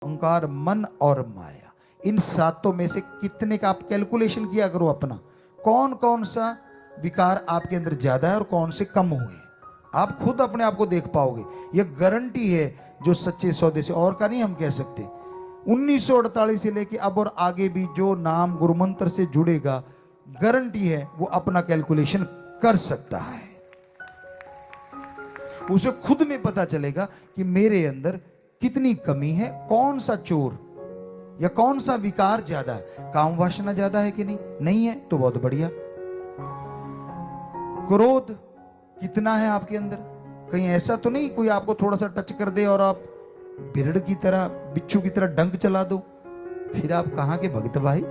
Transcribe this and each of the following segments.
अहंकार, मन और माया, इन सातों में से कितने का आप कैलकुलेशन किया करो अपना, कौन कौन सा विकार आपके अंदर ज्यादा है और कौन से कम हुए। आप खुद अपने आप को देख पाओगे। यह गारंटी है जो सच्चे सौदे से, और का नहीं हम कह सकते। 1948 से लेके अब और आगे भी जो नाम गुरु मंत्र से जुड़ेगा, गारंटी है वो अपना कैलकुलेशन कर सकता है। उसे खुद में पता चलेगा कि मेरे अंदर कितनी कमी है, कौन सा चोर या कौन सा विकार ज्यादा है। काम वासना ज्यादा है कि नहीं, नहीं है तो बहुत बढ़िया। क्रोध कितना है आपके अंदर, कहीं ऐसा तो नहीं कोई आपको थोड़ा सा टच कर दे और आप बिरड़ की तरह, बिच्छू की तरह डंक चला दो, फिर आप कहां के भक्त भाई।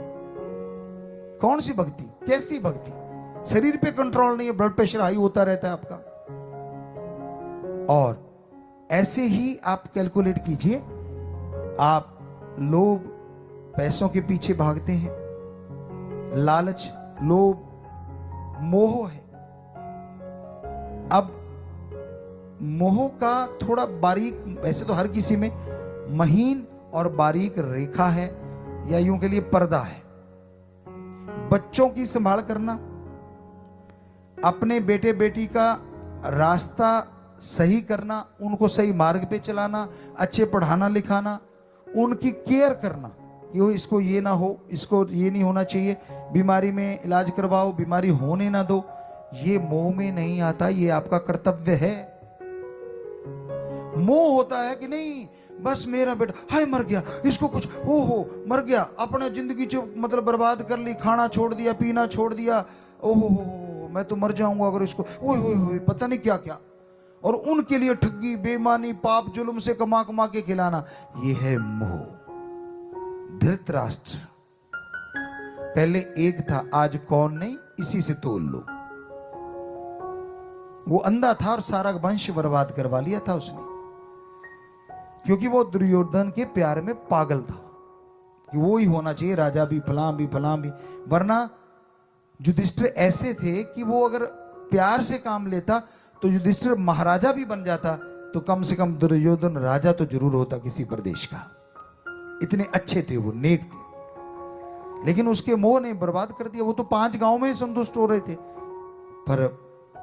कौन सी भक्ति, कैसी भक्ति, शरीर पे कंट्रोल नहीं है, ब्लड प्रेशर हाई होता रहता है आपका। और ऐसे ही आप कैलकुलेट कीजिए, आप लोभ, पैसों के पीछे भागते हैं, लालच, लोभ, मोह है। अब मोह का थोड़ा बारीक, वैसे तो हर किसी में महीन और बारीक रेखा है, या यूं के लिए पर्दा है। बच्चों की संभाल करना, अपने बेटे बेटी का रास्ता सही करना, उनको सही मार्ग पे चलाना, अच्छे पढ़ाना लिखाना, उनकी केयर करना कि वो इसको ये ना हो, इसको ये नहीं होना चाहिए, बीमारी में इलाज करवाओ, बीमारी होने ना दो। ये मोह में नहीं आता, ये आपका कर्तव्य है। मोह होता है कि नहीं बस मेरा बेटा हाय मर गया, इसको कुछ ओहो मर गया, अपने जिंदगी जो मतलब बर्बाद कर ली, खाना छोड़ दिया, पीना छोड़ दिया, ओहो मैं तो मर जाऊंगा अगर इसको, ओए पता नहीं क्या क्या। और उनके लिए ठगी, बेईमानी, पाप, जुल्म से कमा कमा के खिलाना, ये है मोह। धृतराष्ट्र पहले एक था, आज कौन नहीं, इसी से तोल लो। वो अंधा था और सारा वंश बर्बाद करवा लिया था उसने, क्योंकि वो दुर्योधन के प्यार में पागल था कि वो ही होना चाहिए राजा, भी फलां भी फलां भी। वरना युधिष्ठिर ऐसे थे कि वो अगर प्यार से काम लेता तो युधिष्ठिर महाराजा भी बन जाता, तो कम से कम दुर्योधन राजा तो जरूर होता किसी प्रदेश का। इतने अच्छे थे वो, नेक थे। लेकिन उसके मोह ने बर्बाद कर दिया। वो तो 5 गांव में ही संतुष्ट हो रहे थे, पर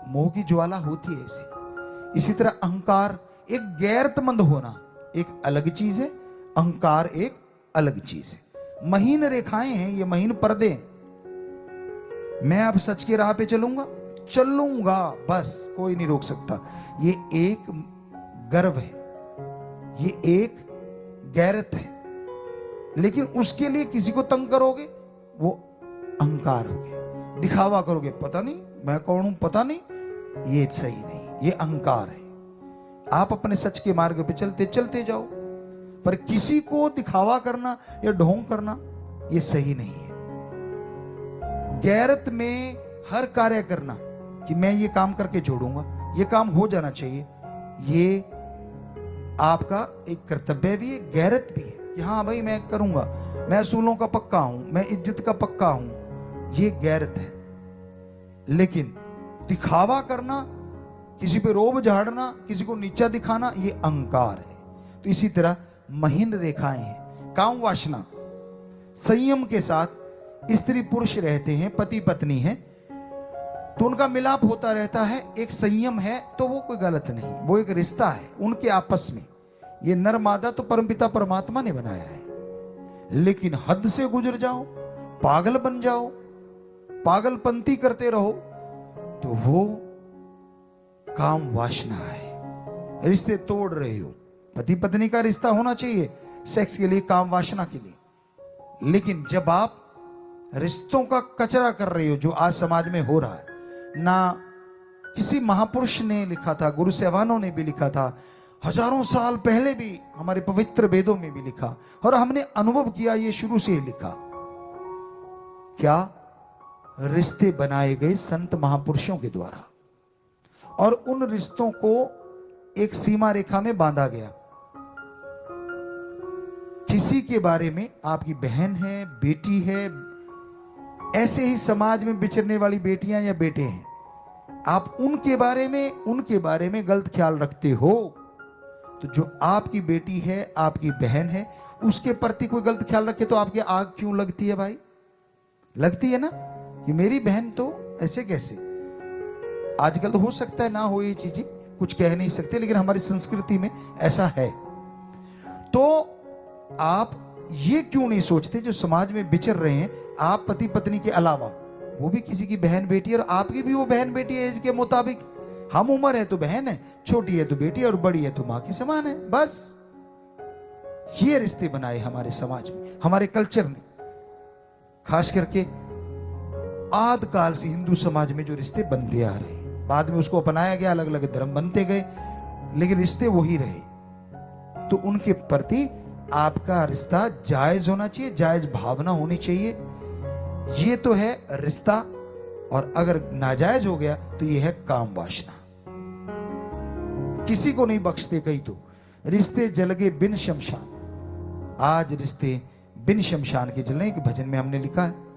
मोह की ज्वाला होती है ऐसी। इसी तरह अहंकार, एक गैरतमंद होना एक अलग चीज है, अहंकार एक अलग चीज है। महीन रेखाएं हैं, ये महीन पर्दे हैं। मैं अब सच के राह पे चलूंगा बस, कोई नहीं रोक सकता। ये एक गर्व है, ये एक गैरत है। लेकिन उसके लिए किसी को तंग करोगे, वो अहंकार हो गया। दिखावा करोगे, पता नहीं मैं कौन हूं, पता नहीं, ये सही नहीं, ये अहंकार है। आप अपने सच के मार्ग पे चलते चलते जाओ, पर किसी को दिखावा करना या ढोंग करना ये सही नहीं है। गैरत में हर कार्य करना कि मैं ये काम करके छोड़ूंगा, ये काम हो जाना चाहिए, ये आपका एक कर्तव्य भी है, गैरत भी है कि हाँ भाई मैं करूंगा, मैं असूलों का पक्का हूं, मैं इज्जत का पक्का हूं, ये गैरत है। लेकिन दिखावा करना, किसी पे रोब झाड़ना, किसी को नीचा दिखाना, ये अहंकार है। तो इसी तरह महीन रेखाएं हैं। काम वासना, संयम के साथ स्त्री पुरुष रहते हैं, पति पत्नी हैं, तो उनका मिलाप होता रहता है, एक संयम है, तो वो कोई गलत नहीं, वो एक रिश्ता है उनके आपस में। ये नर मादा तो परमपिता परमात्मा ने बनाया है। लेकिन हद से गुजर जाओ, पागल बन जाओ, पागलपंती करते रहो, तो वो काम वासना है। रिश्ते तोड़ रहे हो। पति पत्नी का रिश्ता होना चाहिए सेक्स के लिए, काम वासना के लिए। लेकिन जब आप रिश्तों का कचरा कर रहे हो, जो आज समाज में हो रहा है, ना किसी महापुरुष ने लिखा था, गुरु साहबानों ने भी लिखा था, हजारों साल पहले भी हमारे पवित्र वेदों में भी लिखा, और हमने अनुभव किया, ये शुरू से ही लिखा। क्या रिश्ते बनाए गए संत महापुरुषों के द्वारा, और उन रिश्तों को एक सीमा रेखा में बांधा गया। किसी के बारे में, आपकी बहन है, बेटी है, ऐसे ही समाज में बिछड़ने वाली बेटियां या बेटे हैं, आप उनके बारे में गलत ख्याल रखते हो, तो जो आपकी बेटी है, आपकी बहन है, उसके प्रति कोई गलत ख्याल रखे तो आपकी आग क्यों लगती है भाई? लगती है ना कि मेरी बहन तो ऐसे कैसे। आजकल तो हो सकता है ना हो ये चीजें, कुछ कह नहीं सकते, लेकिन हमारी संस्कृति में ऐसा है। तो आप ये क्यों नहीं सोचते जो समाज में विचर रहे हैं, आप पति पत्नी के अलावा वो भी किसी की बहन बेटी है, और आपकी भी वो बहन बेटी है एज के मुताबिक। हम उम्र है तो बहन है, छोटी है तो बेटी है, और बड़ी है तो मां के समान है। बस ये रिश्ते बनाए हमारे समाज में, हमारे कल्चर ने। खास करके आद काल से हिंदू समाज में जो रिश्ते बनते आ रहे हैं, बाद में उसको अपनाया गया, अलग अलग धर्म बनते गए, लेकिन रिश्ते वही रहे। तो उनके प्रति आपका रिश्ता जायज होना चाहिए, जायज भावना होनी चाहिए। ये तो है रिश्ता। और अगर नाजायज हो गया तो ये है काम वासना। किसी को नहीं बख्शते कहीं तो। रिश्ते जल गए बिन शमशान, आज रिश्ते बिन शमशान के जलने के भजन में हमने लिखा है।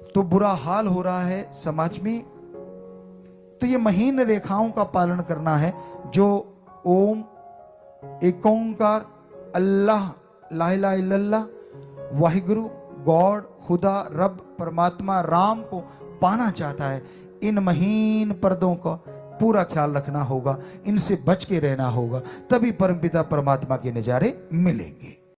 तो बुरा हाल हो रहा है समाज में। तो ये महीन रेखाओं का पालन करना है, जो ओम, एक ओंकार, अल्लाह, ला इलाहा इल्लल्लाह, वाहिगुरु, गॉड, खुदा, रब, परमात्मा, राम को पाना चाहता है। इन महीन पर्दों का पूरा ख्याल रखना होगा, इनसे बच के रहना होगा, तभी परमपिता परमात्मा के नजारे मिलेंगे।